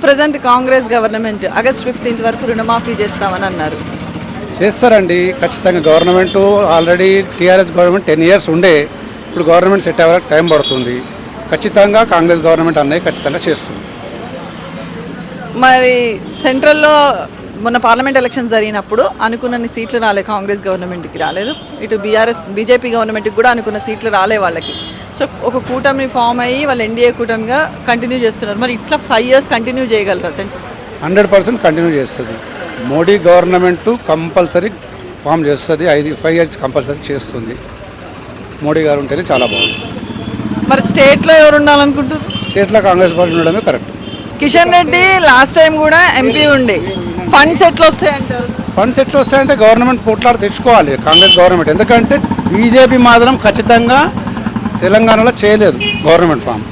Present Congress government August 15 వరకు రుణమాఫీ చేస్తామని అన్నారు. చేస్తారండి ఖచ్చితంగా. Government already TRS government 10 years ఉండే, ఇప్పుడు గవర్నమెంట్ సెట్ అవ్వడానికి టైం పడుతుంది. ఖచ్చితంగా కాంగ్రెస్ గవర్నమెంట్ అన్నది ఖచ్చితంగా చేస్తుంది. మరి సెంట్రల్లో మొన్న పార్లమెంట్ ఎలక్షన్ జరిగినప్పుడు అనుకున్న సీట్లు రాలే, కాంగ్రెస్ గవర్నమెంట్కి రాలేదు, ఇటు బీజేపీ గవర్నమెంట్కి కూడా అనుకున్న సీట్లు రాలే వాళ్ళకి. సో ఒక కూటమి ఫామ్ అయ్యి వాళ్ళు ఎన్డీఏ కూటమిగా కంటిన్యూ చేస్తున్నారు. మరి ఇట్లా 5 ఇయర్స్ కంటిన్యూ చేయగలరా సెంట్రల్? 100% కంటిన్యూ చేస్తుంది. మోడీ గవర్నమెంట్ కంపల్సరీ ఫామ్ చేస్తుంది. 5 ఇయర్స్ కంపల్సరీ చేస్తుంది. మోడీ గారు ఉంటేనే చాలా బాగుంది. మరి స్టేట్లో ఎవరు ఉండాలనుకుంటారు? స్టేట్లో కాంగ్రెస్ పార్టీ ఉండడమే correct. Kishan Reddy last time కూడా ఎంపీ ఉండే, ఫండ్స్ ఎట్లా వస్తాయంటారు? ఫండ్స్ ఎట్లా వస్తాయంటే గవర్నమెంట్ పోట్లాడు తెచ్చుకోవాలి కాంగ్రెస్ గవర్నమెంట్. ఎందుకంటే బీజేపీ మాత్రం ఖచ్చితంగా తెలంగాణలో చేయలేదు గవర్నమెంట్ ఫామ్.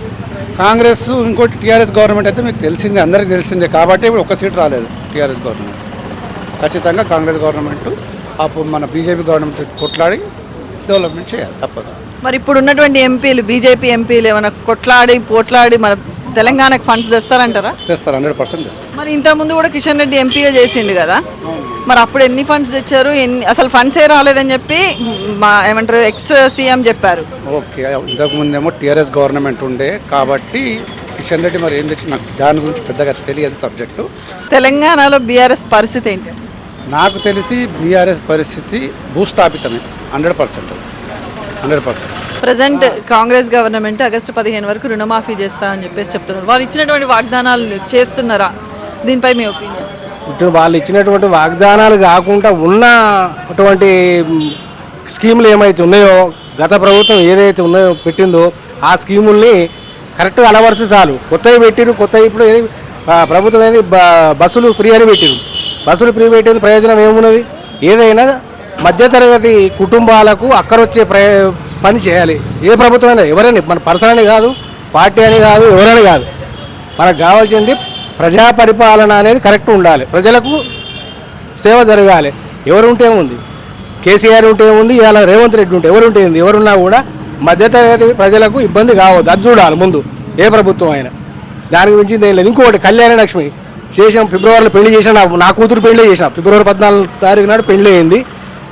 కాంగ్రెస్ ఇంకోటి టీఆర్ఎస్ గవర్నమెంట్ అయితే మీకు తెలిసిందే, అందరికీ తెలిసిందే. కాబట్టి ఇప్పుడు ఒక్క సీట్ రాలేదు టీఆర్ఎస్ గవర్నమెంట్. ఖచ్చితంగా కాంగ్రెస్ గవర్నమెంట్ అప్పుడు మన బీజేపీ గవర్నమెంట్ కొట్లాడి డెవలప్మెంట్ చేయాలి తప్పదు. మరి ఇప్పుడు ఉన్నటువంటి ఎంపీలు, బీజేపీ ఎంపీలు ఏమైనా పోట్లాడి మన తెలంగాణకు ఫండ్స్ తెస్తారంటారా? తెస్తారు, 100% తెస్తారు. మరి ఇంతకుముందు కూడా కిషన్ రెడ్డి ఎంపీగా చేసిండు కదా, మరి అప్పుడు ఎన్ని ఫండ్స్ తెచ్చారు? అసలు ఫండ్సే రాలేదని చెప్పి ఏమంటారు ఎక్స్ సీఎం చెప్పారు. ఓకే, ఇంతకుముందేమో టీఆర్ఎస్ గవర్నమెంట్ ఉండే కాబట్టి కిషన్ రెడ్డి మరి ఏం తెచ్చి నాకు దాని గురించి పెద్దగా తెలియదు సబ్జెక్టు. తెలంగాణలో బీఆర్ఎస్ పరిస్థితి ఏంటి? నాకు తెలిసి బీఆర్ఎస్ పరిస్థితి భూస్థాపితమే 100%. ప్రజెంట్ కాంగ్రెస్ గవర్నమెంట్ ఆగస్టు 15 వరకు రుణమాఫీ చేస్తా అని చెప్పేసి చెప్తున్నారు. వాళ్ళు ఇచ్చినటువంటి వాగ్దానాలు చేస్తున్నారా? దీనిపై మీ ఒపీనియన్? ఇటు వాళ్ళు ఇచ్చినటువంటి వాగ్దానాలు కాకుండా ఉన్నటువంటి స్కీములు ఏమైతే ఉన్నాయో, గత ప్రభుత్వం ఏదైతే ఉన్నాయో పెట్టిందో ఆ స్కీముల్ని కరెక్ట్గా అలవరిచి చాలు. కొత్తవి పెట్టిరు, ఇప్పుడు ప్రభుత్వం ఏది బస్సులు ఫ్రీ అని పెట్టిరు. బస్సులు ఫ్రీ పెట్టేది ప్రయోజనం ఏమున్నది? ఏదైనా మధ్యతరగతి కుటుంబాలకు అక్కరొచ్చే పని చేయాలి. ఏ ప్రభుత్వం అయినా, ఎవరైనా, మన పర్సన్ అని కాదు, పార్టీ అని కాదు, ఎవరైనా కాదు. మనకు కావాల్సింది ప్రజా పరిపాలన అనేది కరెక్ట్ ఉండాలి. ప్రజలకు సేవ జరగాలి. ఎవరు ఉంటే ఉంది, కేసీఆర్ ఉంటే ఉంది, ఇలా రేవంత్ రెడ్డి ఉంటే ఎవరు ఉంటే ఉంది, ఎవరున్నా కూడా మధ్యతరగతి ప్రజలకు ఇబ్బంది కావద్దు. అది చూడాలి ముందు ఏ ప్రభుత్వం అయినా. దానికి మించింది ఏం లేదు. ఇంకొకటి కళ్యాణ లక్ష్మి చేసాం, ఫిబ్రవరిలో పెళ్లి చేసాం. నా కూతురు పెళ్లి చేసాం, ఫిబ్రవరి 14 తారీఖు నాడు పెళ్లి అయింది.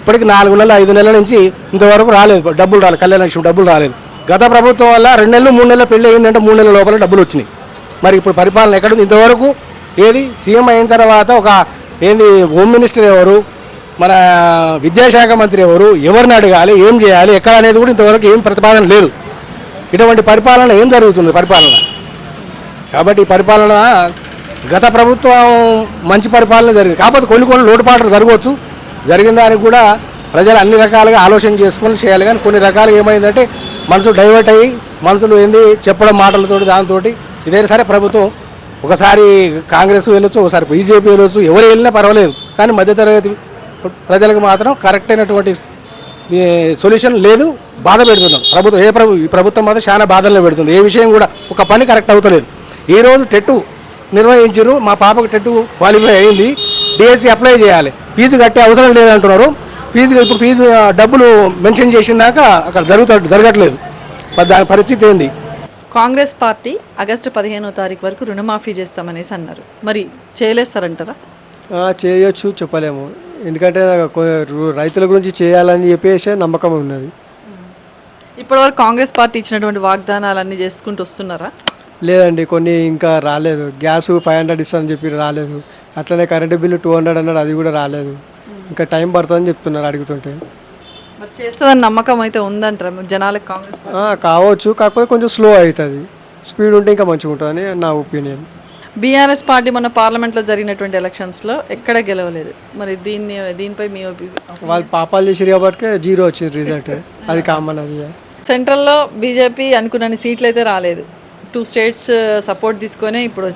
ఇప్పటికి 4 నెలలు 5 నెలల నుంచి ఇంతవరకు రాలేదు, డబ్బులు రాలేదు, కళ్యాణ లక్ష్మి డబ్బులు రాలేదు. గత ప్రభుత్వం వల్ల 2 నెలలు 3 నెలల పెళ్లి అయిందంటే 3 నెలల లోపల డబ్బులు వచ్చినాయి. మరి ఇప్పుడు పరిపాలన ఎక్కడుంది? ఇంతవరకు ఏది సీఎం అయిన తర్వాత ఒక ఏంది హోమ్ మినిస్టర్ ఎవరు, మన విద్యాశాఖ మంత్రి ఎవరు, ఎవరిని అడగాలి, ఏం చేయాలి, ఎక్కడ అనేది కూడా ఇంతవరకు ఏం ప్రతిపాదన లేదు. ఇటువంటి పరిపాలన ఏం జరుగుతుంది పరిపాలన? కాబట్టి ఈ పరిపాలన గత ప్రభుత్వం మంచి పరిపాలన జరిగింది. కాకపోతే కొన్ని లోటుపాట్లు జరగవచ్చు. జరిగిన దానికి కూడా ప్రజలు అన్ని రకాలుగా ఆలోచన చేసుకొని చేయాలి. కానీ కొన్ని రకాలుగా ఏమైందంటే మనసు డైవర్ట్ అయ్యి మనసులు ఏంది చెప్పడం మాటలతో దాంతో ఇదైనా సరే ప్రభుత్వం ఒకసారి కాంగ్రెస్ వెళ్ళొచ్చు, ఒకసారి బీజేపీ వెళ్ళొచ్చు, ఎవరు వెళ్ళినా పర్వాలేదు. కానీ మధ్యతరగతి ప్రజలకు మాత్రం కరెక్ట్ అయినటువంటి సొల్యూషన్ లేదు. బాధ పెడుతున్నాం ప్రభుత్వం. ఈ ప్రభుత్వం మాత్రం చాలా బాధల్లో పెడుతుంది. ఏ విషయం కూడా ఒక పని కరెక్ట్ అవుతలేదు. ఈరోజు టెట్టు నిర్వహించారు, మా పాపకు టెట్టు క్వాలిఫై అయింది, డిఎస్సి అప్లై చేయాలి, ఫీజు కట్టే అవసరం లేదంటున్నారు. ఇప్పుడు ఫీజు డబ్బులు మెన్షన్ చేసినాక అక్కడ జరగట్లేదు. దాని పరిస్థితి ఏంది? కాంగ్రెస్ పార్టీ ఆగస్టు 15వ తారీఖు వరకు రుణమాఫీ చేస్తామనేసి అన్నారు. మరి చేయలేస్తారంటారా? చేయొచ్చు, చెప్పలేము. ఎందుకంటే రైతుల గురించి చేయాలని చెప్పేసి నమ్మకం ఉన్నది. ఇప్పటివరకు కాంగ్రెస్ పార్టీ ఇచ్చినటువంటి వాగ్దానాలన్నీ చేసుకుంటూ వస్తున్నారా? లేదండి, కొన్ని ఇంకా రాలేదు. గ్యాస్ 500 ఇస్తానని చెప్పి రాలేదు. అట్లనే కరెంటు బిల్లు 200 అన్నారు, అది కూడా రాలేదు. ఇంకా టైం పడుతుందని చెప్తున్నారు అడుగుతుంటే. మరి చేస్తుందని నమ్మకం అయితే ఉందంటారా జనాలకు కాంగ్రెస్? కావచ్చు, కాకపోతే కొంచెం స్లో అవుతుంది. స్పీడ్ ఉంటే ఇంకా మంచిగా ఉంటుందని నా ఒపీనియన్. బీఆర్ఎస్ పార్టీ మన పార్లమెంట్లో జరిగినటువంటి ఎలక్షన్స్లో ఎక్కడ గెలవలేదు. మరి దీనిపై మీ వాళ్ళు పాపాలు చేసారు కాబట్టి 0 వచ్చింది రిజల్ట్. అది కామన్. అది సెంట్రల్లో బీజేపీ అనుకున్న సీట్లు అయితే రాలేదు. 2 స్టేట్స్ సపోర్ట్ తీసుకొని ఇప్పుడు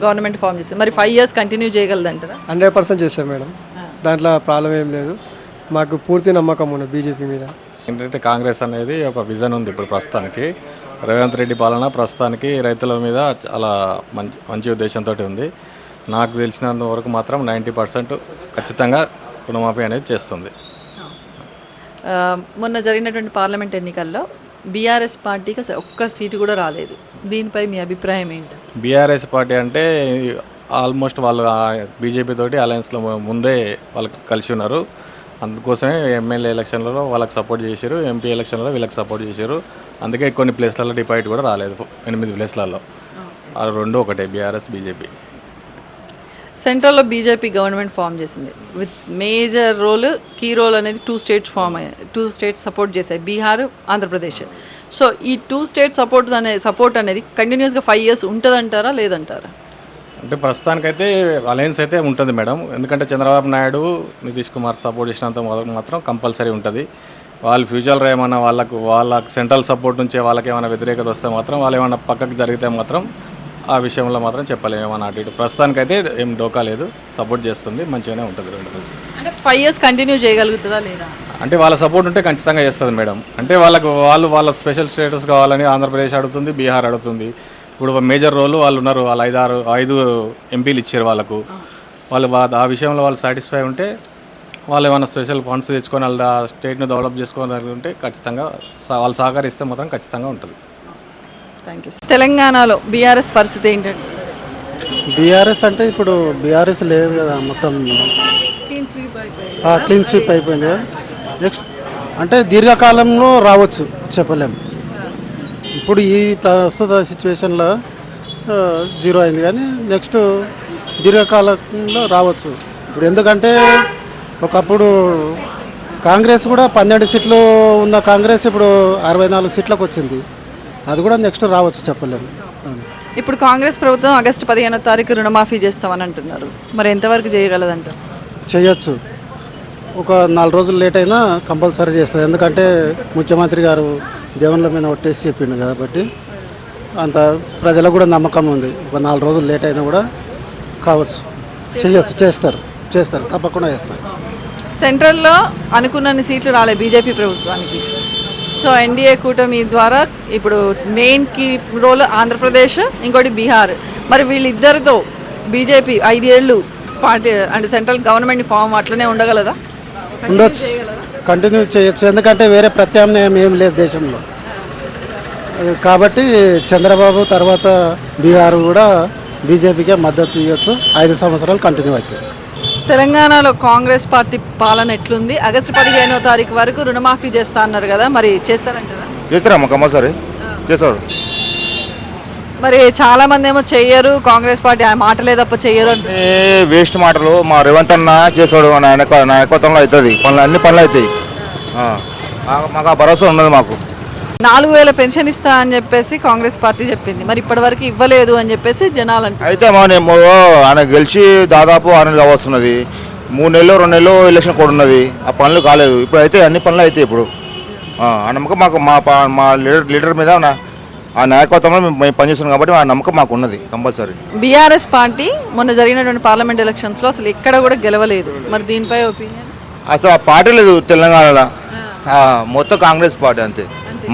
గవర్నమెంట్ ఫామ్ చేస్తుంది. మరి 5 ఇయర్స్ కంటిన్యూ చేయగలదంటారా? 100% చేస్తాం మేడం, దాంట్లో ప్రాబ్లం ఏం లేదు. మాకు పూర్తి నమ్మకం ఉంది బీజేపీ మీద. ఏంటంటే కాంగ్రెస్ అనేది ఒక విజన్ ఉంది. ఇప్పుడు ప్రస్తుతానికి రేవంత్ రెడ్డి పాలన ప్రస్తుతానికి రైతుల మీద చాలా మంచి ఉద్దేశంతో ఉంది. నాకు తెలిసినంత వరకు మాత్రం 90% ఖచ్చితంగా రుణమాఫీ అనేది చేస్తుంది. మొన్న జరిగినటువంటి పార్లమెంట్ ఎన్నికల్లో బీఆర్ఎస్ పార్టీకి ఒక్క సీటు కూడా రాలేదు. దీనిపై మీ అభిప్రాయం ఏంటి? బీఆర్ఎస్ పార్టీ అంటే ఆల్మోస్ట్ వాళ్ళు బీజేపీ తోటి అలయన్స్లో ముందే వాళ్ళకి కలిసి ఉన్నారు. అందుకోసమే ఎమ్మెల్యే ఎలక్షన్లలో వాళ్ళకి సపోర్ట్ చేశారు, ఎంపీ ఎలక్షన్లలో వీళ్ళకి సపోర్ట్ చేశారు. అందుకే కొన్ని ప్లేస్లలో డిపాజిట్ కూడా రాలేదు, 8 ప్లేస్లలో. ఆ రెండు ఒకటే, బీఆర్ఎస్ బీజేపీ. సెంట్రల్లో బీజేపీ గవర్నమెంట్ ఫామ్ చేసింది with major role, key role అనేది 2 స్టేట్స్ ఫామ్ అయ్యాయి, 2 స్టేట్స్ సపోర్ట్ చేశాయి, బీహార్, ఆంధ్రప్రదేశ్. సో ఈ 2 స్టేట్ సపోర్ట్ అనేది కంటిన్యూస్గా 5 years ఉంటుందంటారా లేదంటారా? అంటే ప్రస్తుతానికైతే అలయన్స్ అయితే ఉంటుంది మేడం. ఎందుకంటే చంద్రబాబు నాయుడు, నితీష్ కుమార్ సపోర్ట్ చేసినంత మాత్రం కంపల్సరీ ఉంటుంది. వాళ్ళు ఫ్యూచర్లో ఏమైనా వాళ్ళకి సెంట్రల్ సపోర్ట్ నుంచే వాళ్ళకి ఏమైనా వ్యతిరేకత వస్తే మాత్రం, వాళ్ళు ఏమైనా పక్కకు జరిగితే మాత్రం ఆ విషయంలో మాత్రం చెప్పలేము ఏమన్నా అటు ఇటు. ప్రస్తుతానికైతే ఏం డోకా లేదు, సపోర్ట్ చేస్తుంది, మంచిగానే ఉంటుంది. అంటే 5 years కంటిన్యూ చేయగలుగుతుందా లేదా? అంటే వాళ్ళ సపోర్ట్ ఉంటే ఖచ్చితంగా చేస్తుంది మేడం. అంటే వాళ్ళ స్పెషల్ స్టేటస్ కావాలని ఆంధ్రప్రదేశ్ అడుగుతుంది, బీహార్ అడుగుతుంది. ఇప్పుడు మేజర్ రోల్ వాళ్ళు ఉన్నారు, వాళ్ళు 5 ఎంపీలు ఇచ్చారు వాళ్ళకు. వాళ్ళు ఆ విషయంలో వాళ్ళు సాటిస్ఫై ఉంటే, వాళ్ళు ఏమైనా స్పెషల్ ఫండ్స్ తెచ్చుకొని వాళ్ళ స్టేట్ని డెవలప్ చేసుకోవాలనుకుంటే ఖచ్చితంగా వాళ్ళు సహకరిస్తే మాత్రం ఖచ్చితంగా ఉంటుంది. Thank you. తెలంగాణలో బీఆర్ఎస్ పరిస్థితి ఏంటంటే? బీఆర్ఎస్ అంటే ఇప్పుడు బీఆర్ఎస్ లేదు కదా, మొత్తం క్లీన్ స్వీప్ అయిపోయింది కదా. నెక్స్ట్ అంటే దీర్ఘకాలంలో రావచ్చు, చెప్పలేము. ఇప్పుడు ఈ ప్రస్తుత సిచ్యువేషన్లో 0 అయింది, కానీ నెక్స్ట్ దీర్ఘకాలంలో రావచ్చు. ఇప్పుడు ఎందుకంటే ఒకప్పుడు కాంగ్రెస్ కూడా 12 సీట్లు ఉన్న కాంగ్రెస్ ఇప్పుడు 64 సీట్లకు వచ్చింది. అది కూడా నెక్స్ట్ రావచ్చు, చెప్పలేము. ఇప్పుడు కాంగ్రెస్ ప్రభుత్వం ఆగస్టు 15వ తారీఖు రుణమాఫీ చేస్తామని అంటున్నారు. మరి ఎంతవరకు చేయగలదంట? చేయొచ్చు, ఒక 4 రోజులు లేట్ అయినా కంపల్సరీ చేస్తుంది. ఎందుకంటే ముఖ్యమంత్రి గారు దేవుళ్ళ మీద ఒట్టేసి చెప్పిండు కాబట్టి అంత ప్రజలకు కూడా నమ్మకం ఉంది. ఒక 4 రోజులు లేట్ అయినా కూడా కావచ్చు, చేయొచ్చు, చేస్తారు, తప్పకుండా చేస్తారు. సెంట్రల్లో అనుకున్నన్ని సీట్లు రాలే బీజేపీ ప్రభుత్వానికి. సో ఎన్డీఏ కూటమి ద్వారా ఇప్పుడు మెయిన్ కీ రోల్ ఆంధ్రప్రదేశ్, ఇంకోటి బీహార్. మరి వీళ్ళిద్దరితో బీజేపీ 5 ఏళ్ళు పార్టీ అంటే సెంట్రల్ గవర్నమెంట్ ఫామ్ అట్లనే ఉండగలదా? ఉండొచ్చు, కంటిన్యూ చేయొచ్చు. ఎందుకంటే వేరే ప్రత్యామ్నాయం ఏం లేదు దేశంలో. కాబట్టి చంద్రబాబు తర్వాత బీహార్ కూడా బీజేపీకే మద్దతు ఇవ్వచ్చు. 5 సంవత్సరాలు కంటిన్యూ అవుతుంది. తెలంగాణలో కాంగ్రెస్ పార్టీ పాలన ఎట్లుంది? ఆగస్టు 15వ తారీఖు వరకు రుణమాఫీ చేస్తా అన్నారు కదా, మరి చేస్తారంటారా? చేస్తారమ్మా, కంపల్సరీ చేస్తారు. మరి చాలా మంది ఏమో చెయ్యరు, కాంగ్రెస్ పార్టీ ఆ మాటలే తప్ప చెయ్యరు అంటే వేస్ట్ మాటలు. మా రేవంత్ అన్న చేస్తాడు, నాయకత్వంలో అవుతుంది, అన్ని పనులు అవుతాయి. మాకు ఆ భరోసా ఉన్నది. మాకు 4000 పెన్షన్ ఇస్తా అని చెప్పేసి కాంగ్రెస్ పార్టీ చెప్పింది, మరి ఇప్పటివరకు ఇవ్వలేదు అని చెప్పేసి జనాలు అంటారు. అయితే ఆయన గెలిచి దాదాపు 6 నెలలు వస్తున్నది. 3 నెలలు 2 నెలలు ఎలక్షన్ కూడా ఉన్నది, ఆ పనులు కాలేదు. ఇప్పుడు అయితే అన్ని పనులు అవుతాయి. ఇప్పుడు ఆ నమ్మకం మాకు మా లీడర్ మీద ఆ నాయకత్వంలో మేము పనిచేస్తున్నాం కాబట్టి ఆ నమ్మకం మాకు ఉన్నది కంపల్సరీ. బీఆర్ఎస్ పార్టీ మొన్న జరిగినటువంటి పార్లమెంట్ ఎలక్షన్స్లో అసలు ఎక్కడ కూడా గెలవలేదు. మరి దీనిపై ఒపీనియన్? అసలు ఆ పార్టీ లేదు తెలంగాణలో, మొత్తం కాంగ్రెస్ పార్టీ అంతే.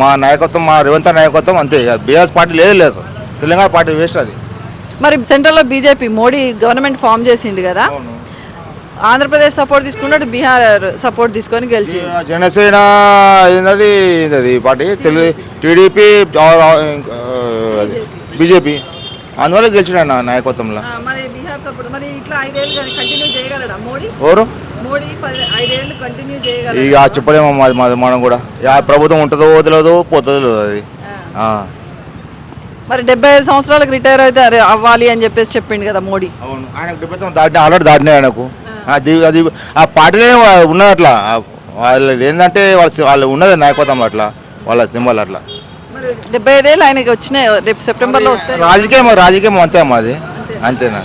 మా నాయకత్వం, మా రేవంత్ నాయకత్వం అంతే. బీఆర్ఎస్ పార్టీ లేదు అసలు, తెలంగాణ పార్టీ వేస్ట్ అది. మరి సెంట్రల్లో బీజేపీ మోడీ గవర్నమెంట్ ఫామ్ చేసిండు కదా, ఆంధ్రప్రదేశ్ సపోర్ట్ తీసుకున్నాడు, బీహార్ సపోర్ట్ తీసుకొని గెలిచి. జనసేన ఏంటది పార్టీ, టీడీపీ, బీజేపీ, అందువల్ల గెలిచాడు నాయకత్వంలో. మరి బీహార్ సపోర్ట్, మరి ఇట్లా 5 ఏళ్ళు కంటిన్యూ చేయగలడా మోడీ? ఎవరు మోడీ 5 ఏళ్ళు కంటిన్యూ చేయగలడా? ఇక చెప్పలేమో మనం కూడా. ప్రభుత్వం ఉంటుందో వదలదో పోతుందో అది. మరి 75 సంవత్సరాలకు రిటైర్ అయితే అవ్వాలి అని చెప్పేసి చెప్పిండు కదా మోడీ. అవును, ఆయనకు 70 సంవత్సరాలు ఆల్రెడీ దాటినాయి ఆయనకు. అది ఆ పార్టీలో ఉన్నది అట్లా. వాళ్ళది ఏంటంటే వాళ్ళు ఉన్నది నాయకత్వం అట్లా, వాళ్ళ సింబల్ అట్లా. మరి 75 ఏళ్ళు ఆయనకి వచ్చినాయి, రేపు సెప్టెంబర్లో వస్తాయి. రాజకీయం అంతే అమ్మా, అది అంతేనా.